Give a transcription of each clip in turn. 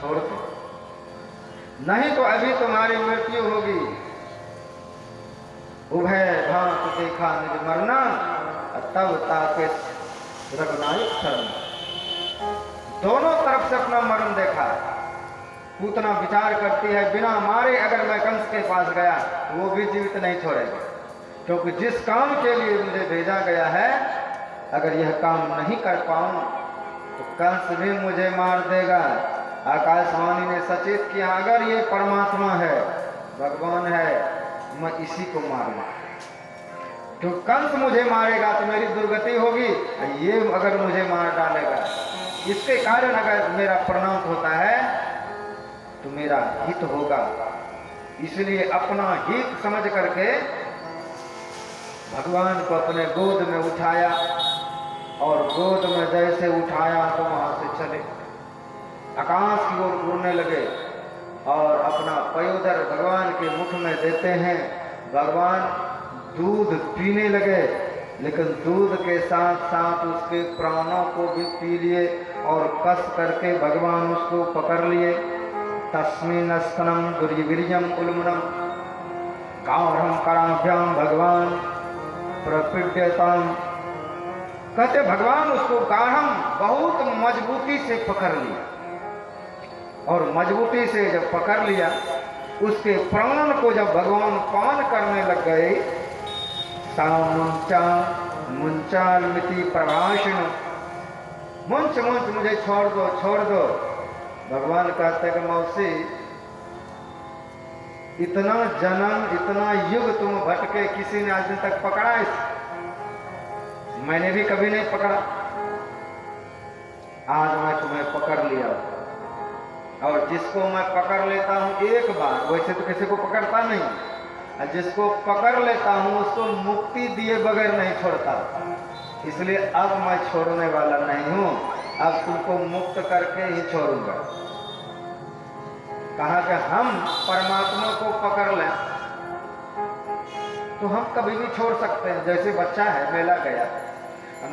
छोड़ दो, नहीं तो अभी तुम्हारी मृत्यु होगी। उभय भांत देखा निज मरना, तब ताके रघुनायक शरण। दोनों तरफ से अपना मरण देखा। पूतना विचार करती है, बिना मारे अगर मैं कंस के पास गया वो भी जीवित नहीं छोड़ेगा, क्योंकि जिस काम के लिए मुझे भेजा गया है अगर यह काम नहीं कर पाऊं तो कंस भी मुझे मार देगा। आकाशवाणी ने सचेत किया, अगर ये परमात्मा है, भगवान है, मैं इसी को मारूंगा। तो कंस मुझे मारेगा तो मेरी दुर्गति होगी, ये अगर मुझे मार डालेगा, इसके कारण अगर मेरा परिणाम होता है तो मेरा हित होगा। इसलिए अपना हित समझ करके भगवान को अपने गोद में उठाया, और गोद में जैसे उठाया तो वहां से चले आकाश की ओर उड़ने लगे, और अपना पयोदर भगवान के मुख में देते हैं। भगवान दूध पीने लगे, लेकिन दूध के साथ साथ उसके प्राणों को भी पी लिए, और कस करके भगवान उसको पकड़ लिए। तस्मिन् स्तनम दुर्वीर्यम उल्मुनम गाढ़ं कराभ्याम भगवान प्रपीड्यताम। कहते भगवान उसको गाढ़ं बहुत मजबूती से पकड़ लिया, और मजबूती से जब पकड़ लिया उसके प्राण को जब भगवान पान करने लग गए, मुंचा मुंचालमिति प्रभाषण, मुंच मुंच मुझे छोड़ दो छोड़ दो। भगवान कहते कि मौसी, इतना जन्म इतना युग तुम भटके, किसी ने आज दिन तक पकड़ा है? मैंने भी कभी नहीं पकड़ा, आज मैं तुम्हें पकड़ लिया। और जिसको मैं पकड़ लेता हूं एक बार, वैसे तो किसी को पकड़ता नहीं, और जिसको पकड़ लेता हूं उसको मुक्ति दिए बगैर नहीं छोड़ता। इसलिए अब मैं छोड़ने वाला नहीं हूं, अब तुमको मुक्त करके ही छोड़ूंगा। कहा कि हम परमात्मा को पकड़ लें तो हम कभी भी छोड़ सकते हैं। जैसे बच्चा है, मेला गया,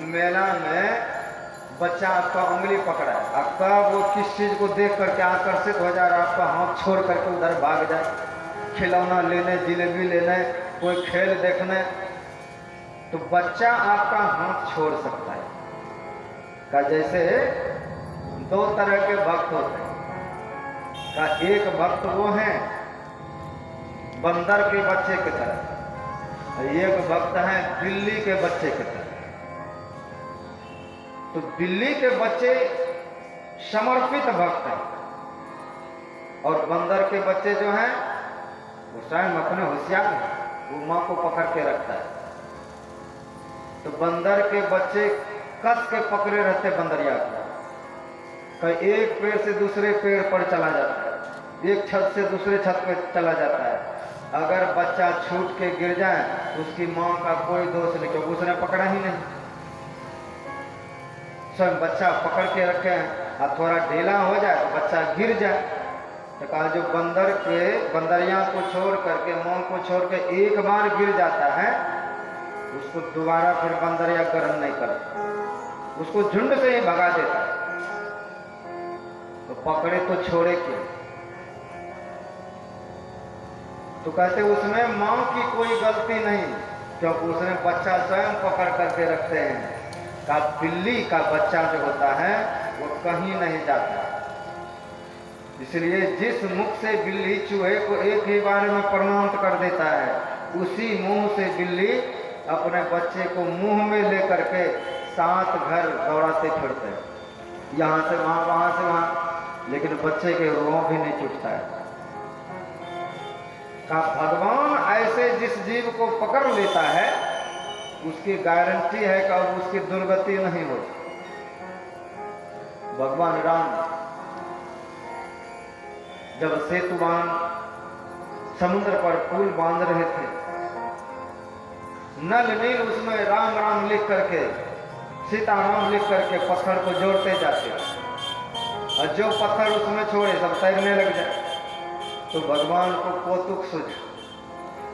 मेला में बच्चा आपका उंगली पकड़ा है, आपका वो किस चीज को देख करके आकर्षित हो जाए, आपका हाथ छोड़ करके उधर भाग जाए, खिलौना लेने, जिलेबी लेने, कोई खेल देखने, तो बच्चा आपका हाथ छोड़ सकता है। का जैसे दो तरह के भक्त होते हैं, का एक भक्त वो है बंदर के बच्चे की तरह, एक भक्त है बिल्ली के बच्चे की तरह। तो बिल्ली के बच्चे समर्पित भक्त हैं, और बंदर के बच्चे जो हैं वो स्वयं अपने होशियार हैं, वो माँ को पकड़ के रखता है। तो बंदर के बच्चे कस के पकड़े रहते बंदरिया को, कहीं एक पेड़ से दूसरे पेड़ पर चला जाता है, एक छत से दूसरे छत पे चला जाता है। अगर बच्चा छूट के गिर जाए तो उसकी माँ का कोई दोष नहीं, क्योंकि उसने पकड़ा ही नहीं। स्वयं बच्चा पकड़ के रखे, और थोड़ा ढीला हो जाए तो बच्चा गिर जाए। तो कहा जो बंदरिया को छोड़ करके, माँ को छोड़ के एक बार गिर जाता है, उसको दोबारा फिर बंदरिया ग्रहण नहीं करता, उसको झुंड से ही भगा देता है। तो पकड़े तो छोड़े क्यों? तो कहते उसमें मां की कोई गलती नहीं, क्योंकि उसने बच्चा स्वयं पकड़ करके रखते हैं। का बिल्ली का बच्चा जो होता है वो कहीं नहीं जाता, इसलिए जिस मुख से बिल्ली चूहे को एक ही बार में प्रमाणित कर देता है, उसी मुंह से बिल्ली अपने बच्चे को मुंह में लेकर के 7 घर दौड़ाते फिरते हैं, यहाँ से वहां, वहां से वहां, लेकिन बच्चे के रों भी नहीं टूटता है। का भगवान ऐसे जिस जीव को पकड़ लेता है उसकी गारंटी है कि अब उसकी दुर्गति नहीं होती। भगवान राम जब सेतुवान समुद्र पर पुल बांध रहे थे, नल नील उसमें राम राम लिख करके, सीता राम लिख करके पत्थर को जोड़ते जाते, और जो पत्थर उसमें छोड़े सब तैरने लग जाए। तो भगवान को कौतुक सूझा,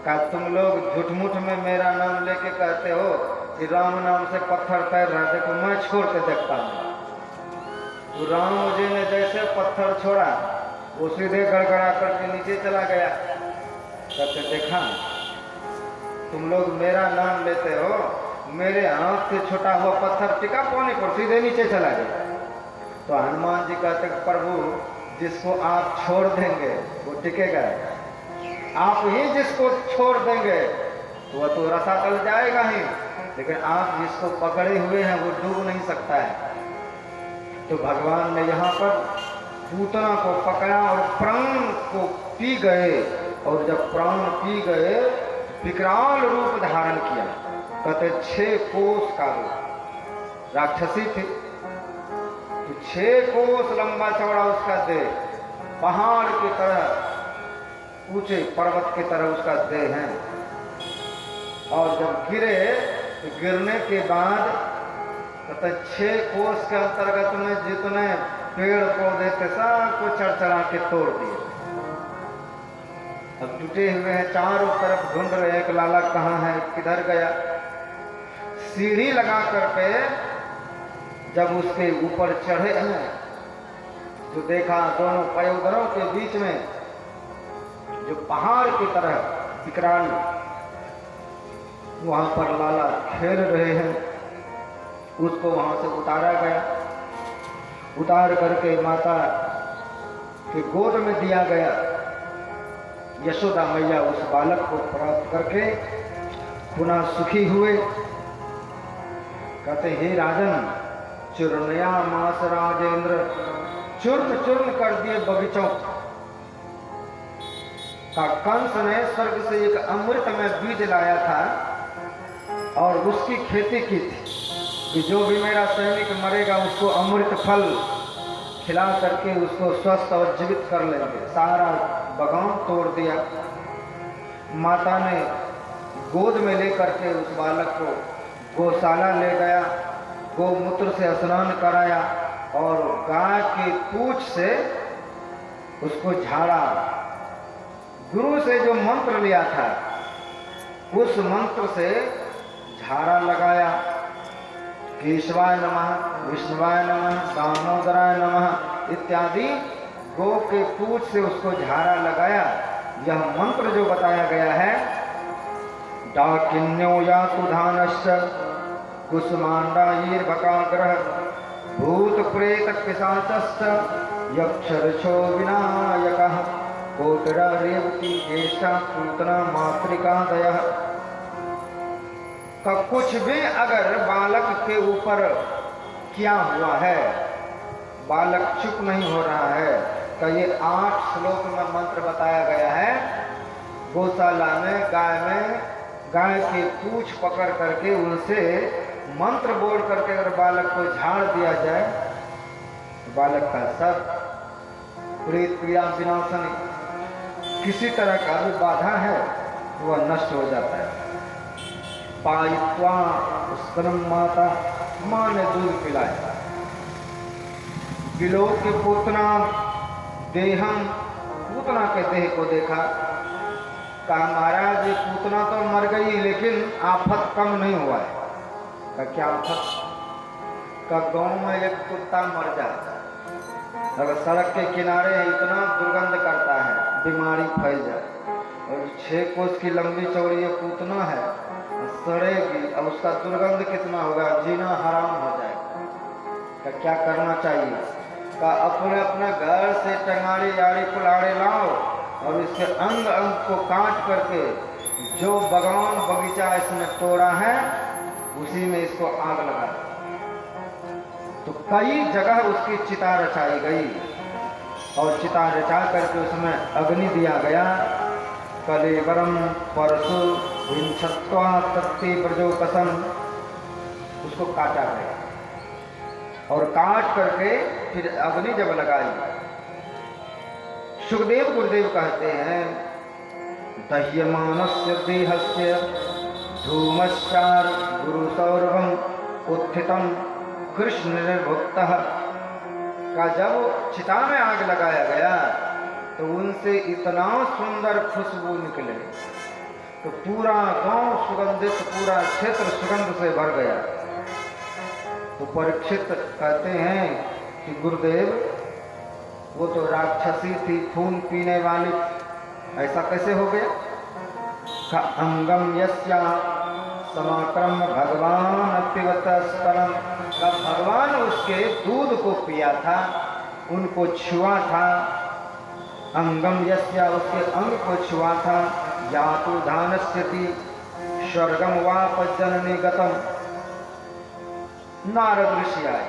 का तुम लोग झूठ मूठ में मेरा नाम लेके कहते हो कि राम नाम से पत्थर तैर रहा, देखो मैं छोड़ के देखता हूँ। तो राम जी ने जैसे पत्थर छोड़ा वो सीधे गड़गड़ा करके नीचे चला गया। कहते देखा तुम लोग मेरा नाम लेते हो, मेरे हाथ से छोटा हुआ पत्थर टिका पानी पर सीधे नीचे चला गया। तो हनुमान जी कहते प्रभु जिसको आप छोड़ देंगे वो टिकेगा, आप ही जिसको छोड़ देंगे वह तो रसातल जाएगा ही, लेकिन आप जिसको पकड़े हुए हैं वो डूब नहीं सकता है। तो भगवान ने यहाँ पर पूतना को पकड़ा और प्राण को पी गए, और जब प्राण पी गए विकराल रूप धारण किया। कहते 6 कोस का रूप, राक्षसी थी तो 6 कोस लंबा चौड़ा उसका देह, पहाड़ की तरह ऊंचे पर्वत की तरह उसका देह है। और जब गिरे तो गिरने के बाद कहते 6 कोस के अंतर्गत में जितने पेड़ पौधे थे सबको चढ़ के तोड़ दिए। अब टूटे हुए हैं, चारों तरफ ढूंढ रहे हैं कि लाला कहाँ है, किधर गया। सीढ़ी लगा करके जब उसके ऊपर चढ़े हैं तो देखा दोनों पयोधरों के बीच में जो पहाड़ की तरह विकराल वहां पर लाला खेल रहे हैं। उसको वहां से उतारा गया, उतार करके माता के गोद में दिया गया। यशोदा मैया उस बालक को प्राप्त करके पुनः सुखी हुए। कहते हे राजन चूर्णया मास राजेंद्र, चूर्ण चूर्ण कर दिए बगीचों का। कंस ने स्वर्ग से एक अमृत में बीज लाया था और उसकी खेती की थी कि जो भी मेरा सैनिक मरेगा उसको अमृत फल खिला करके उसको स्वस्थ और जीवित कर लेंगे। सारा बगान तोड़ दिया। माता ने गोद में लेकर के उस बालक को गौशाला ले गया, गोमूत्र से स्नान कराया और गाय की पूंछ से उसको झाड़ा। गुरु से जो मंत्र लिया था उस मंत्र से झाड़ा लगाया। केशवाय नमः, विष्णुवाय नमः, दामोदराय नमः इत्यादि गौ के पूंछ से उसको झाड़ा लगाया। यह मंत्र जो बताया गया है, डाकिन्यो यातु धानश्च कुसुमांडायैर्भकाग्रह भूत प्रेत पिशाचश्च यक्षरक्षो विनायकः कोटरा रेवती ज्येष्ठा पूतना मातृका दयः। का कुछ भी अगर बालक के ऊपर किया हुआ है, बालक चुप नहीं हो रहा है, का ये 8 श्लोक में मंत्र बताया गया है। गौशाला में गाय के पूंछ पकड़ करके उनसे मंत्र बोल करके अगर बालक को झाड़ दिया जाए तो बालक का सब प्रेत पीड़ा विनाशनी किसी तरह का भी बाधा है वह नष्ट हो जाता है। पायित्वा स्तनम माता, माँ ने दूध पिलाया। बिलो के पूतना देहम, पूतना के देह को देखा। कहा महाराज ये पूतना तो मर गई लेकिन आफत कम नहीं हुआ है। का क्या आफत? का गांव में एक कुत्ता मर जाता है, अगर सड़क के किनारे इतना दुर्गंध करता है बीमारी फैल जाए, और 6 कोस की लंबी चौड़ी ये पूतना है, सड़ेगी, अब उसका दुर्गंध कितना होगा, जीना हराम हो जाएगा। का क्या करना चाहिए? का अपने अपने घर से टंगाड़ी याड़ी कुल्हाड़ी लाओ और इसके अंग अंग को काट करके जो बगान बगीचा इसने तोड़ा है उसी में इसको आग लगा। तो कई जगह उसकी चिता रचाई गई और चिता रचा करके उसमें अग्नि दिया गया। कलेवरम परशु हिंसत्वा तत्ते ब्रजोपसम, उसको काटा गया और काट करके फिर अग्नि जब लगाई। सुखदेव गुरुदेव कहते हैं दह्यमानस्य देहस्य धूमश्चार गुरु सौरभम उत्थितम कृष्ण निर्भुक्तः। का जब चिता में आग लगाया गया तो उनसे इतना सुंदर खुशबू निकले तो पूरा गांव सुगंधित, पूरा क्षेत्र सुगंध से भर गया। तो परीक्षित कहते हैं कि गुरुदेव वो तो राक्षसी थी, खून पीने वाली, ऐसा कैसे हो गया? का अंगम यस्या समाक्रम भगवान पिबत स्तनम, का भगवान उसके दूध को पिया था, उनको छुआ था। अंगम यस्या, उसके अंग को छुआ था। यातु धानस्यति स्वर्गम वाप जननी गतम। नारद ऋषि आए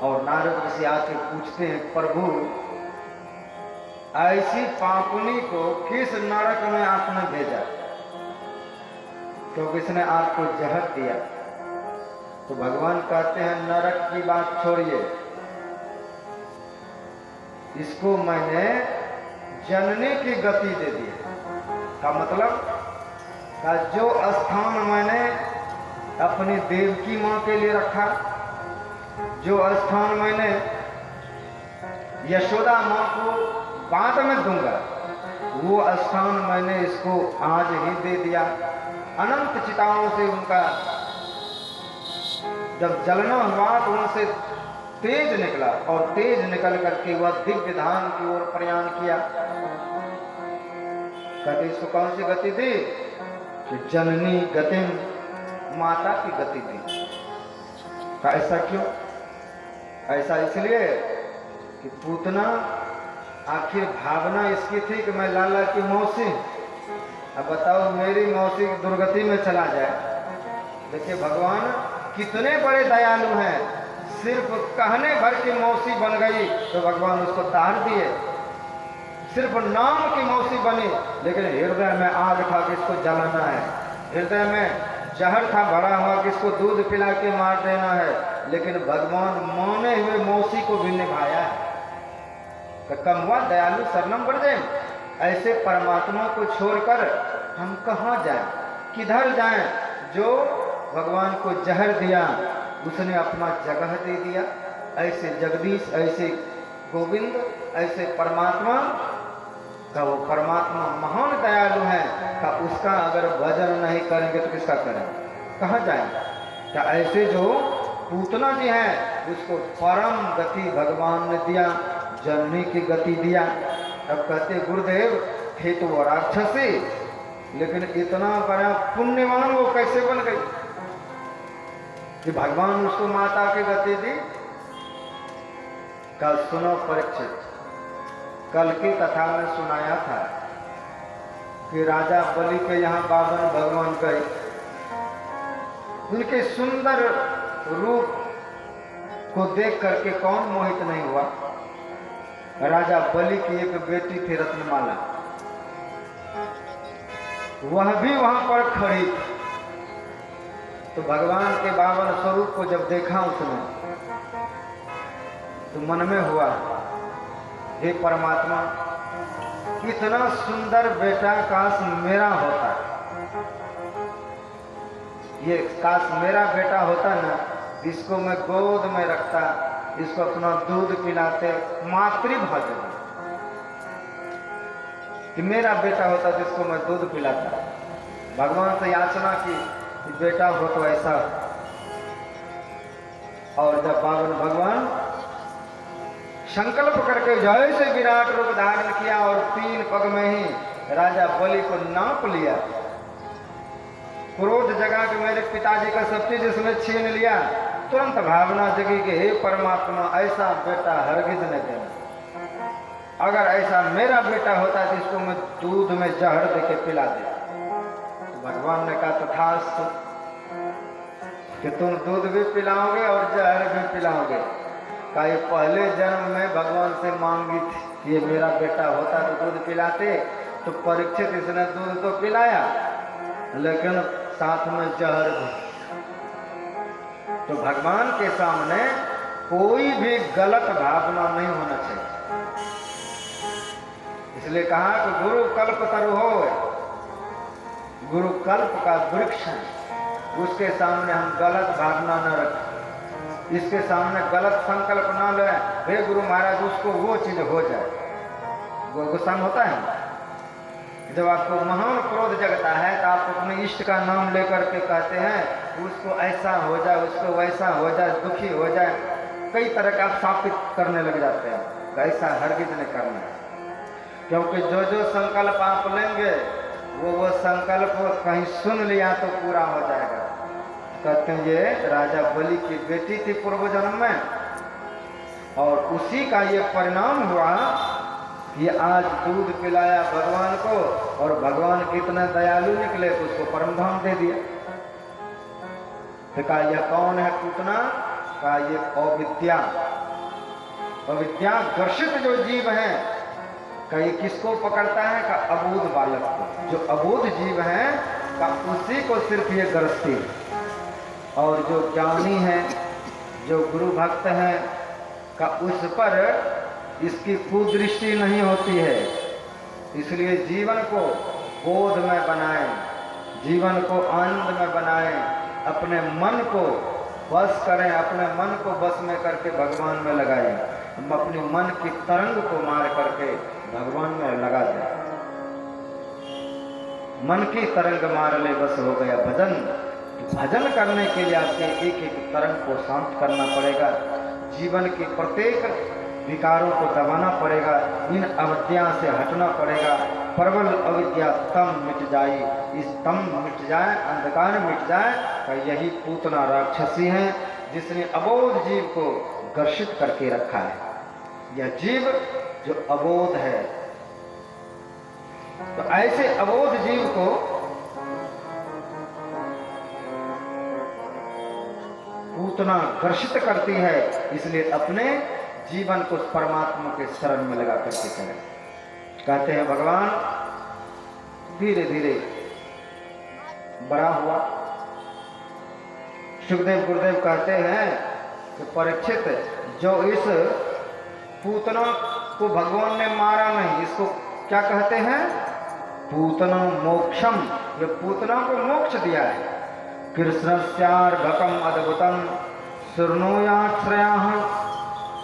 और नारद ऋषि आके पूछते हैं, प्रभु ऐसी पापुनी को किस नरक में आपने भेजा? तो किसने आपको जहर दिया? तो भगवान कहते हैं, नरक की बात छोड़िए, इसको मैंने जननी की गति दे दी। का मतलब का जो स्थान मैंने अपनी देवकी माँ के लिए रखा, जो स्थान मैंने यशोदा माँ को बाद में दूंगा, वो स्थान मैंने इसको आज ही दे दिया। अनंत चिताओं से उनका जब जलना हुआ तो उनसे तेज निकला और तेज निकल करके वह दिव्य धाम की ओर प्रयाण किया। कहते इसको कौन सी गति दी? कि जननी गतिम, माता की गति दी। ऐसा क्यों? ऐसा इसलिए कि पूतना आखिर भावना इसकी थी कि मैं लाला की मौसी, अब बताओ मेरी मौसी की दुर्गति में चला जाए। देखिए भगवान कितने बड़े दयालु हैं, सिर्फ कहने भर की मौसी बन गई तो भगवान उसको तार दिए। सिर्फ नाम की मौसी बनी, लेकिन हृदय में आग था कि इसको जलाना है, हृदय में जहर था भरा हुआ कि इसको दूध पिला के मार देना है, लेकिन भगवान माने हुए मौसी को भी निभाया है। तो कम हुआ दयालु शरणम वर्जे। ऐसे परमात्मा को छोड़कर हम कहाँ जाएं, किधर जाएं? जो भगवान को जहर दिया उसने अपना जगह दे दिया। ऐसे जगदीश, ऐसे गोविंद, ऐसे परमात्मा का, वो परमात्मा महान दयालु है का उसका अगर भजन नहीं करेंगे तो किसका करेंगे? कहाँ जाएंगे? क्या ऐसे जो पूतना जी हैं उसको परम गति भगवान ने दिया, जननी की गति दिया। अब कहते गुरुदेव थे तो वो राक्षसी, लेकिन इतना बड़ा पुण्यवान वो कैसे बन गई कि भगवान उसको माता की गति दी? कल सुनो परीक्षित, कल की कथा में सुनाया था कि राजा बलि के यहाँ बावन भगवान गए। उनके सुंदर रूप को देख करके कौन मोहित नहीं हुआ? राजा बलि की एक बेटी थी रत्नमाला, वह भी वहां पर खड़ी थी। तो भगवान के बावन स्वरूप को जब देखा उसने तो मन में हुआ, हे परमात्मा इतना सुंदर बेटा काश मेरा होता, ये काश मेरा बेटा होता ना, इसको मैं गोद में रखता, इसको अपना दूध पिलाते, मातृभोजन कि मेरा बेटा होता जिसको मैं दूध पिलाता। भगवान से याचना की कि बेटा हो तो ऐसा। और जब बावन भगवान संकल्प करके जैसे विराट रूप धारण किया और 3 पग में ही राजा बलि को नाप लिया, क्रोध जगा कि मेरे पिताजी का सब चीज इसने छीन लिया, तुरंत भावना जगी कि हे परमात्मा ऐसा बेटा हरगिज न देना, अगर ऐसा मेरा बेटा होता तो इसको मैं दूध में जहर देके पिला दे। तो भगवान ने कहा तथास्तु, कि तुम दूध भी पिलाओगे और जहर भी पिलाओगे। का ये पहले जन्म में भगवान से मांगी थी कि ये मेरा बेटा होता तो दूध पिलाते, तो परीक्षित इसने दूध तो पिलाया लेकिन साथ में जहर भी। तो भगवान के सामने कोई भी गलत भावना नहीं होना चाहिए। इसलिए कहा कि गुरु कल्प तरु हो, गुरु कल्प का वृक्ष है, उसके सामने हम गलत भावना न रखें, इसके सामने गलत संकल्प न ले, हे गुरु महाराज उसको वो चीज हो जाए। वो गुस्सा होता है जब आपको महान क्रोध जगता है तो आप अपने इष्ट का नाम लेकर के कहते हैं उसको ऐसा हो जाए, उसको वैसा हो जाए, दुखी हो जाए, कई तरह का स्थापित करने लग जाते हैं। ऐसा हरगिज नहीं करना है, क्योंकि जो जो संकल्प आप लेंगे वो संकल्प कहीं सुन लिया तो पूरा हो जाएगा। कहते हैं ये राजा बलि की बेटी थी पूर्व जन्म में, और उसी का ये परिणाम हुआ कि आज दूध पिलाया भगवान को, और भगवान कितना दयालु निकले तो उसको परम धाम दे दिया। तो कहा यह कौन है पूतना? कहा ये अविद्या, अविद्या ग्रसित जो जीव है। कहीं किसको पकड़ता है? का अबोध बालक को। जो अबोध जीव है का उसी को सिर्फ ये ग्रसती है, और जो ज्ञानी है, जो गुरु भक्त है का उस पर इसकी कुदृष्टि नहीं होती है। इसलिए जीवन को बोध में बनाएं, जीवन को आनंद में बनाएं, अपने मन को वश करें, अपने मन को वश में करके भगवान में लगाएं। हम अपने मन की तरंग को मार करके भगवान में लगा दें। मन की तरंग मार ले बस हो गया भजन। भजन करने के लिए आपके एक एक तरंग को शांत करना पड़ेगा, जीवन के प्रत्येक विकारों को दबाना पड़ेगा, इन अविद्या से हटना पड़ेगा। प्रबल अविद्या तम मिट जाए, इस तम मिट जाए, अंधकार मिट जाए। तो यही पूतना राक्षसी है जिसने अबोध जीव को ग्रसित करके रखा है। यह जीव जो अबोध है, तो ऐसे अबोध जीव को पूतना ग्रसित करती है। इसलिए अपने जीवन को परमात्मा के शरण में लगा करके करें। कहते हैं भगवान धीरे धीरे बड़ा हुआ। सुखदेव गुरुदेव कहते हैं कि परीक्षित, जो इस पूतना को भगवान ने मारा नहीं, इसको क्या कहते हैं? पूतना मोक्षम। ये पूतना को मोक्ष दिया है। कृष्णस्यार्भकम अद्भुतम शृणुयाश्रयाः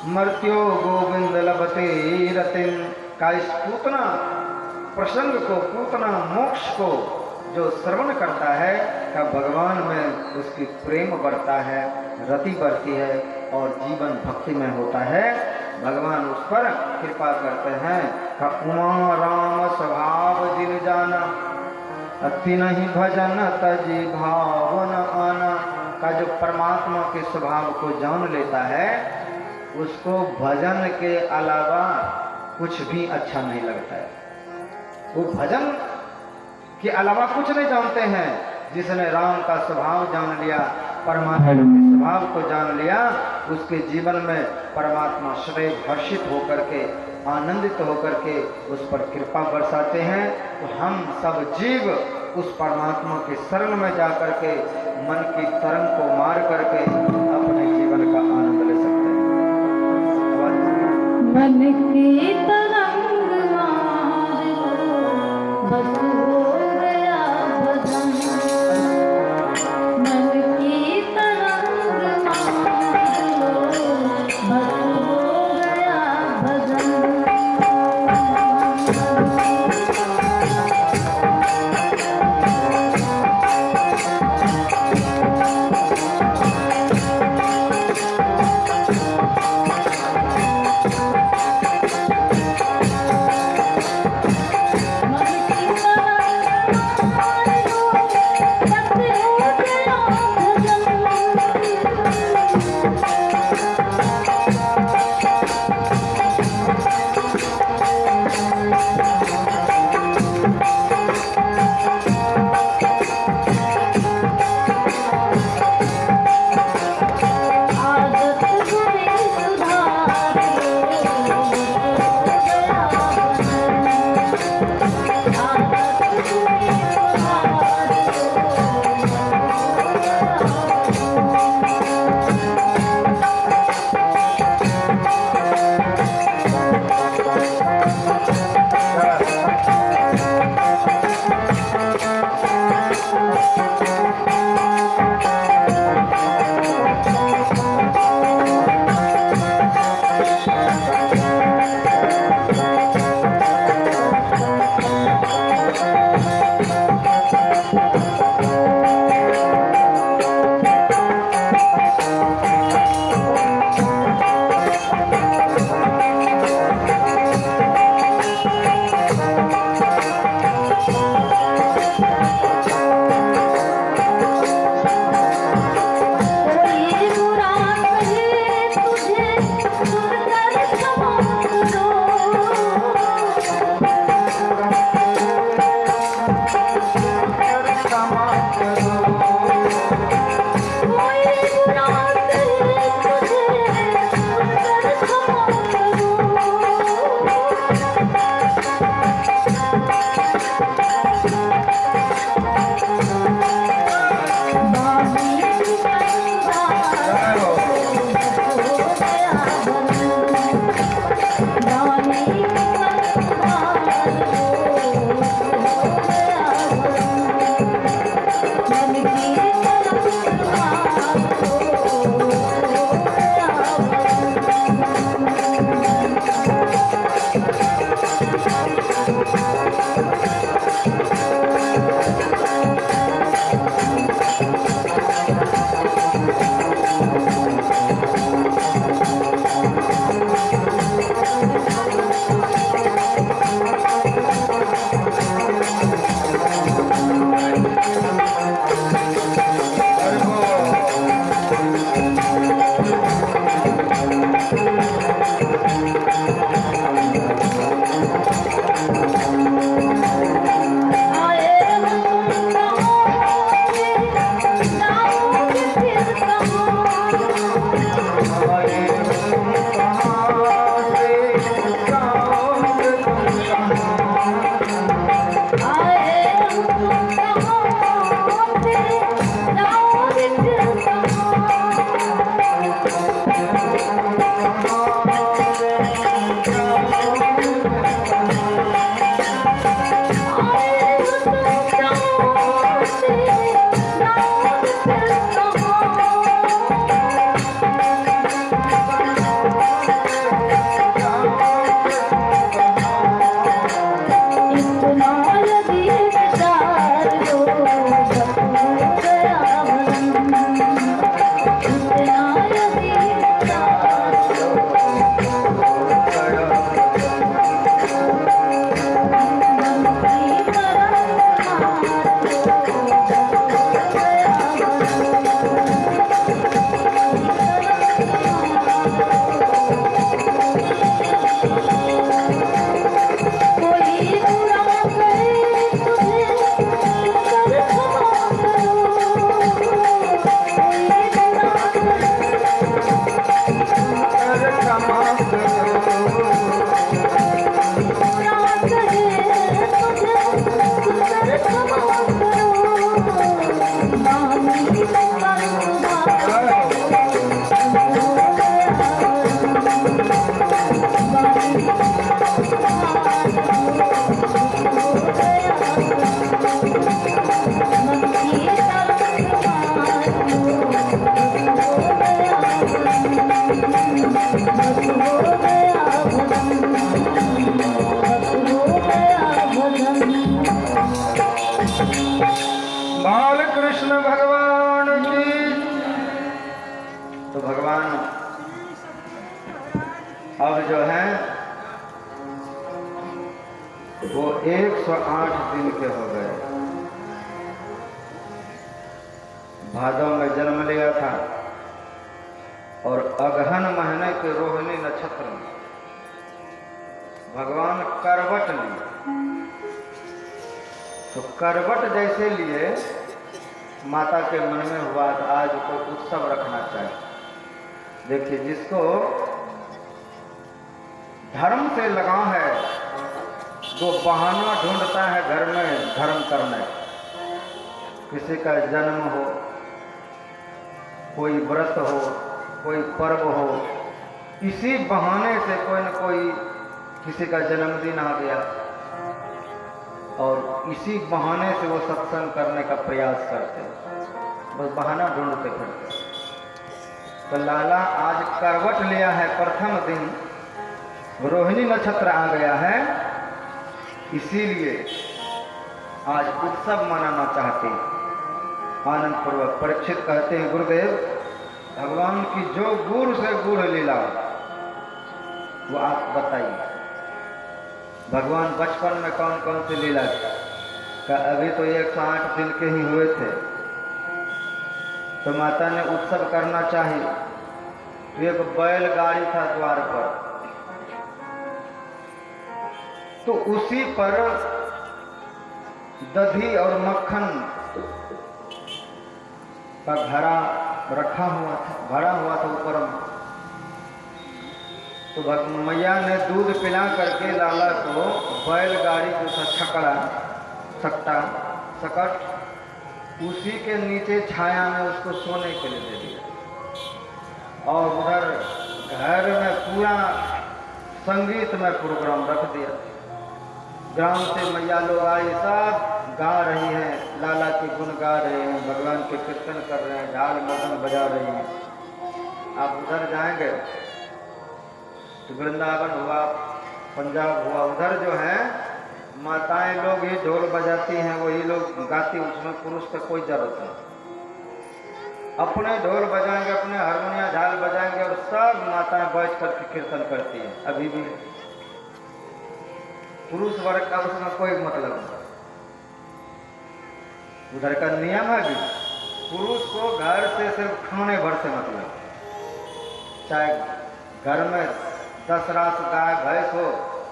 मर्त्यो गोविंद लभते रतिम। का इस पूतना प्रसंग को, पूतना मोक्ष को जो श्रवण करता है का भगवान में उसकी प्रेम बढ़ता है, रति बढ़ती है और जीवन भक्ति में होता है। भगवान उस पर कृपा करते हैं। का उमा राम स्वभाव जिन जाना, अति नहीं भजन तजी भावन आना। का जो परमात्मा के स्वभाव को जान लेता है उसको भजन के अलावा कुछ भी अच्छा नहीं लगता है। वो भजन के अलावा कुछ नहीं जानते हैं। जिसने राम का स्वभाव जान लिया, परमात्मा के स्वभाव को जान लिया, उसके जीवन में परमात्मा सदैव हर्षित होकर के, आनंदित होकर के उस पर कृपा बरसाते हैं। तो हम सब जीव उस परमात्मा के शरण में जाकर के मन की तरंग को मार करके अपने जीवन का आनंद ले सकते हैं। मन की तरंग मार बस हो गया भजन। मन की तरंग मार बस हो गया भजन। मन की वो 108 दिन के हो गए। भादव में जन्म लिया था और अगहन महीने के रोहिणी नक्षत्र में भगवान करवट लिए। तो करवट जैसे लिए माता के मन में हुआ था आज कोई उत्सव रखना चाहिए। देखिए, जिसको धर्म से लगाव है वो बहाना ढूंढता है घर में धर्म करने। किसी का जन्म हो, कोई व्रत हो, कोई पर्व हो, इसी बहाने से कोई न कोई किसी का जन्मदिन आ गया और इसी बहाने से वो सत्संग करने का प्रयास करते हैं। बस बहाना ढूंढते फिरते। तो लाला आज करवट लिया है, प्रथम दिन रोहिणी नक्षत्र आ गया है, इसीलिए आज उत्सव मनाना चाहते हैं आनंद पूर्वक। परीक्षित कहते हैं, गुरुदेव भगवान की जो गुड़ से गुड़ लीला वो आप बताइए। भगवान बचपन में कौन कौन सी लीला का अभी तो 108 दिन के ही हुए थे, तो माता ने उत्सव करना चाहिए। तो एक बैलगाड़ी था द्वार पर, तो उसी पर दही और मक्खन का घड़ा रखा हुआ था, भरा हुआ था ऊपर में। तो मैया ने दूध पिला करके लाला को बैलगाड़ी जो था छकड़ा सकटा सकट, उसी के नीचे छाया में उसको सोने के लिए दे दिया और उधर घर में पूरा संगीत में प्रोग्राम रख दिया। ग्राम से मैया लोग आई, सब गा रही हैं, लाला के गुण गा रहे हैं, भगवान के कीर्तन कर रहे हैं, झाल मदन बजा रही हैं। आप उधर जाएंगे तो वृंदावन हुआ, पंजाब हुआ, उधर जो है माताएं लोग ये ढोल बजाती हैं, वही लोग गाती, उसमें पुरुष का कोई जरूरत नहीं। अपने ढोल बजाएंगे, अपने हारमोनिया झाल बजाएंगे और सब माताएं बैठ करके कीर्तन करती हैं। अभी भी पुरुष वर्ग का उसमें कोई मतलब नहीं। उधर का नियम है भी, पुरुष को घर से सिर्फ खाने भर से मतलब, चाहे घर में 10 रास गाय भैंस हो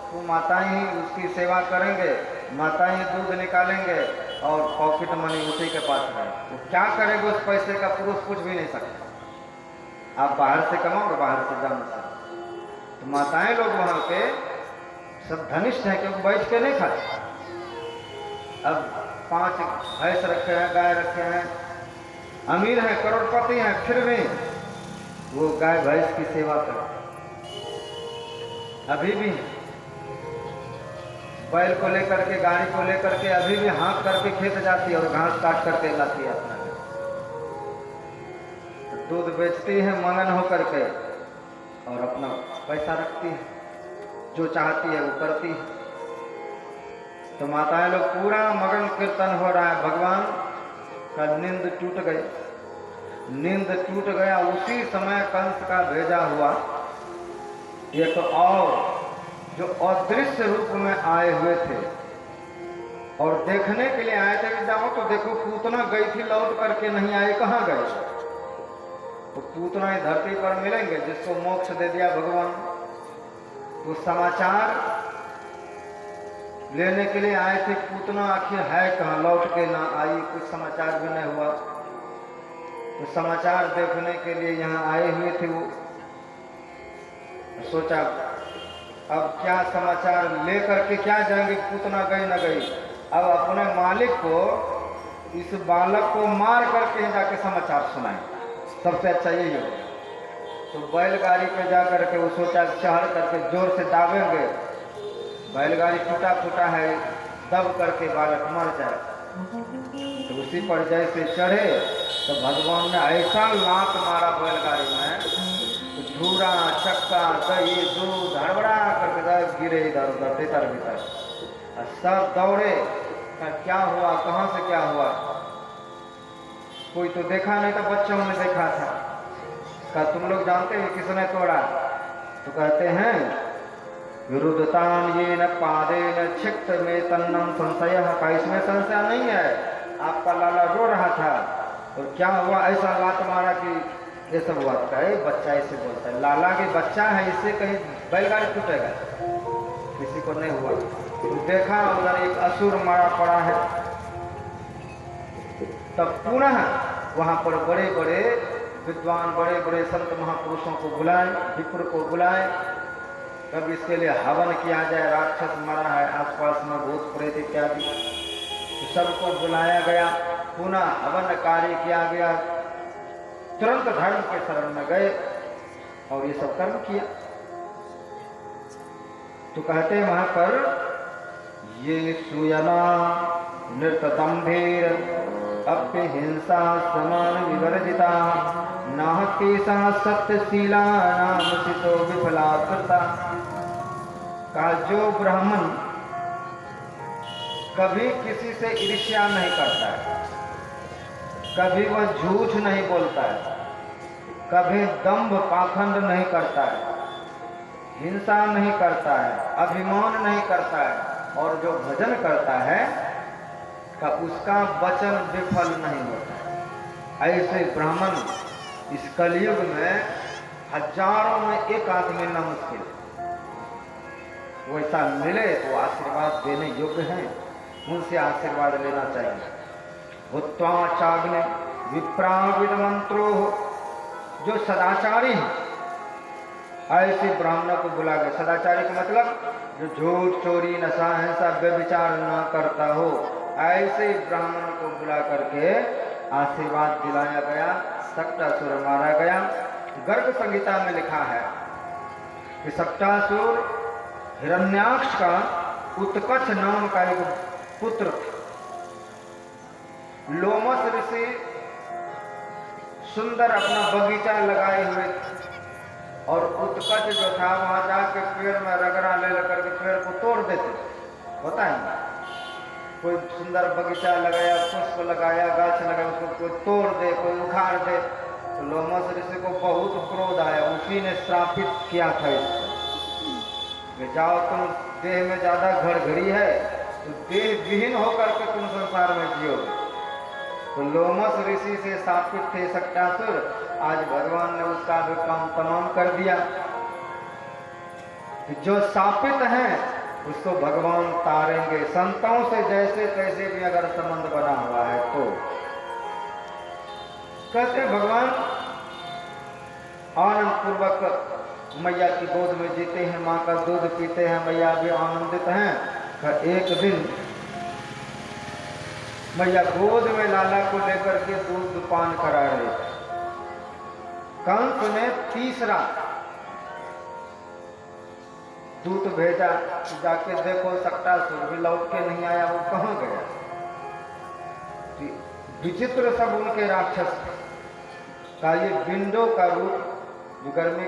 तो माताएं ही उसकी सेवा करेंगे, माताएं ही दूध निकालेंगे और पॉकेट मनी उसी के पास है। तो क्या करेंगे उस पैसे का, पुरुष कुछ भी नहीं सकता। आप बाहर से कमाओगे, बाहर से जा नहीं सकते। तो माताएं लोग वहां के सब धनिष्ठ हैं, क्योंकि बैठ के नहीं खाते। अब 5 भैंस रखे हैं, गाय रखे हैं, अमीर हैं, करोड़पति हैं, फिर भी वो गाय भैंस की सेवा करते। अभी भी बैल को लेकर के, गाड़ी को लेकर के अभी भी हाँक करके खेत जाती है और घास काट करके लाती है अपना। दूध बेचती है मगन होकर के और अपना पैसा रखती है, जो चाहती है वो करती है। तो माताएं लोग पूरा मगन कीर्तन हो रहा है। भगवान का नींद टूट गई, नींद टूट गया। उसी समय कंस का भेजा हुआ एक और जो अदृश्य रूप में आए हुए थे और देखने के लिए आए थे कि जाओ तो देखो पूतना गई थी, लौट करके नहीं आए, कहाँ गए? तो पूतना ही धरती पर मिलेंगे जिसको मोक्ष दे दिया भगवान। तो समाचार लेने के लिए आए थे, पूतना आखिर है कहाँ, लौट के ना आई, कुछ समाचार भी नहीं हुआ। तो समाचार देखने के लिए यहाँ आए हुए थे। वो सोचा अब क्या समाचार ले करके क्या जाएंगे, पूतना गई न गई। अब अपने मालिक को, इस बालक को मार करके जाके समाचार सुनाए, सबसे अच्छा यही होगा। तो बैलगाड़ी पे जा करके वो सोचा चढ़ करके जोर से दाबेंगे, बैलगाड़ी टूटा फूटा है, दब करके बालक मर जाए। तो उसी पर जैसे चढ़े तो भगवान ने ऐसा लात मारा बैलगाड़ी में, धूरा चक्का दही दूध हड़बड़ा करके गिरे इधर उधर भीतर भीतर। सब दौड़े, क्या हुआ, कहाँ से क्या हुआ? कोई तो देखा नहीं, तो बच्चों ने देखा था। तुम लोग जानते हो किसने तोड़ा? तो कहते हैं विरुद्धतान ये न पादे न छिक्त में तन्नम संशय का, इसमें संशय नहीं है। आपका लाला रो रहा था और क्या हुआ, ऐसा लात मारा कि ये सब हुआ। कहे बच्चा ऐसे बोलता है, लाला के बच्चा है, इससे कहीं बैलगाड़ी टूटेगा, किसी को नहीं हुआ। तो देखा उधर एक असुर मारा पड़ा है। तब पुनः वहां पर बड़े बड़े विद्वान, बड़े बड़े संत महापुरुषों को बुलाए, विप्र को बुलाए, तब इसके लिए हवन किया जाए। राक्षस मरा है, आसपास में भूत प्रेत इत्यादि, तो सबको बुलाया गया, पुनः हवन कार्य किया गया। तुरंत धर्म के शरण में गए और ये सब कर्म किया। तो कहते हैं वहां पर, ये सुयना नृतदम्भीर अप्य हिंसा समान विवर्जिता नाहकेशा सत्यशीला नाम सितो विफला कृता। का जो ब्राह्मण कभी किसी से ईर्ष्या नहीं करता है, कभी वह झूठ नहीं बोलता है, कभी दंभ पाखंड नहीं करता है, हिंसा नहीं करता है, अभिमान नहीं करता है, और जो भजन करता है का उसका वचन विफल नहीं होता है। ऐसे ब्राह्मण इस कलयुग में हजारों में एक आदमी मिलना मुश्किल है। वैसा मिले तो आशीर्वाद देने योग्य हैं, उनसे आशीर्वाद लेना चाहिए। भूत्वाचाग्ने विप्राविद मंत्रो, जो सदाचारी है ऐसे ब्राह्मणों को बुला गए। सदाचारी का मतलब जो झूठ चोरी नशा हिंसा व्यभिचार न करता हो, ऐसे ब्राह्मण को बुला करके आशीर्वाद दिलाया गया। सक्टासुर मारा गया। गर्ग संहिता में लिखा है कि सक्टासुर हिरण्याक्ष का उत्कच नाम का एक पुत्र था। लोमस ऋषि सुंदर अपना बगीचा लगाए हुए थे और उत्कच जो था वहां जाके पेड़ में रगड़ा ले लेकर के पेड़ को तोड़ देते। होता है कोई सुंदर बगीचा लगाया, पुष्प लगाया, गाछ लगाया, उसको कोई तोड़ दे, कोई उखाड़ दे, तो लोमस ऋषि को बहुत क्रोध आया। उसी ने श्रापित किया था इसको कि जाओ तुम, देह में ज्यादा घड़ी है तो देह विहीन होकर के तुम संसार में जियोगे। तो लोमस ऋषि से शापित थे सक्टासुर, आज भगवान ने उसका भी काम तमाम कर दिया। जो शापित हैं उसको भगवान तारेंगे। संतों से जैसे तैसे भी अगर संबंध बना हुआ है तो कहते भगवान आनंद पूर्वक मैया की गोद में जीते हैं, माँ का दूध पीते हैं, मैया भी आनंदित हैं। एक दिन मैया गोद में लाला को लेकर के दूध पान करा रहे। कंस ने तीसरा दूत भेजा, जाके देखो सक्टासुर भी लौट के नहीं आया, वो कहाँ गया। विचित्र सब उनके राक्षस का ये बिंडो का रूप जो गर्मी